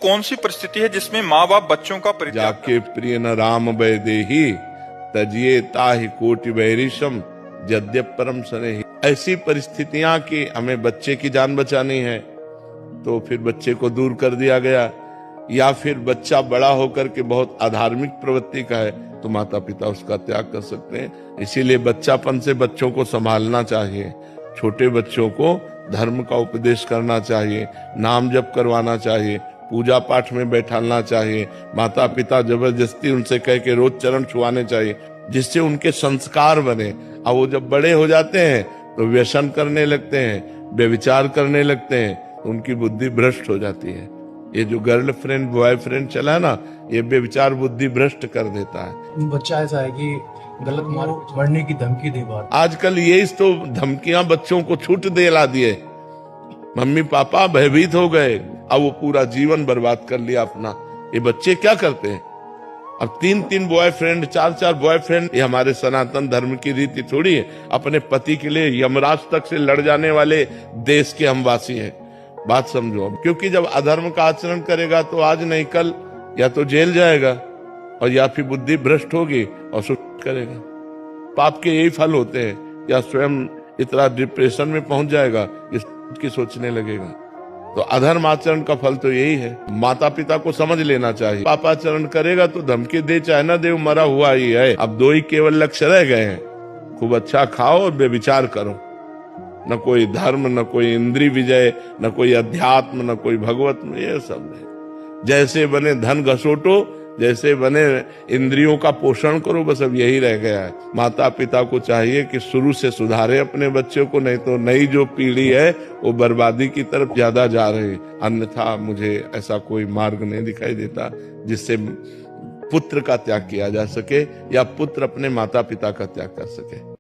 कौन सी परिस्थिति है जिसमें माँ बाप बच्चों का परित्याग जाके प्रिय न राम वैदेही तजिए ताहि कोटि बैरिशम यद्यप परम स्नेही। ऐसी परिस्थितियां कि हमें बच्चे की जान बचानी है तो फिर बच्चे को दूर कर दिया गया, या फिर बच्चा बड़ा होकर के बहुत अधार्मिक प्रवृत्ति का है तो माता पिता उसका त्याग कर सकते हैं। इसीलिए बच्चापन से बच्चों को संभालना चाहिए, छोटे बच्चों को धर्म का उपदेश करना चाहिए, नाम जप करवाना चाहिए, पूजा पाठ में बैठालना चाहिए। माता पिता जबरदस्ती उनसे कह के रोज चरण छुआने चाहिए जिससे उनके संस्कार बने। अब वो जब बड़े हो जाते हैं तो व्यसन करने लगते हैं, व्यभिचार करने लगते हैं, उनकी बुद्धि भ्रष्ट हो जाती है। ये जो गर्लफ्रेंड बॉयफ्रेंड चला है ना, ये व्यभिचार बुद्धि भ्रष्ट कर देता है। बच्चा ऐसा है कि गलत मार्ग बढ़ने की धमकी दे बात। आजकल ये तो धमकियां बच्चों को छूट दिला दिए, मम्मी पापा भयभीत हो गए, अब वो पूरा जीवन बर्बाद कर लिया अपना। ये बच्चे क्या करते हैं, अब 3-3 बॉयफ्रेंड 4-4 बॉयफ्रेंड। ये हमारे सनातन धर्म की रीति थोड़ी है। अपने पति के लिए यमराज तक से लड़ जाने वाले देश के हम वासी हैं, बात समझो। क्योंकि जब अधर्म का आचरण करेगा तो आज नहीं कल या तो जेल जाएगा और या फिर बुद्धि भ्रष्ट होगी और सुट करेगा। पाप के यही फल होते हैं, या स्वयं इतना डिप्रेशन में पहुंच जाएगा इसकी सोचने लगेगा। तो अधर्म आचरण का फल तो यही है। माता पिता को समझ लेना चाहिए, पापाचरण करेगा तो धमकी दे चाहे ना दे, मरा हुआ ही है। अब 2 ही केवल लक्ष्य रह गए हैं, खूब अच्छा खाओ और बेविचार करो। न कोई धर्म, न कोई इंद्रिय विजय, न कोई अध्यात्म, न कोई भगवत, ये सब है। जैसे बने धन घसोटो, जैसे बने इंद्रियों का पोषण करो, बस अब यही रह गया है। माता पिता को चाहिए कि शुरू से सुधारे अपने बच्चों को, नहीं तो नई जो पीढ़ी है वो बर्बादी की तरफ ज्यादा जा रही है। अन्यथा मुझे ऐसा कोई मार्ग नहीं दिखाई देता जिससे पुत्र का त्याग किया जा सके या पुत्र अपने माता पिता का त्याग कर सके।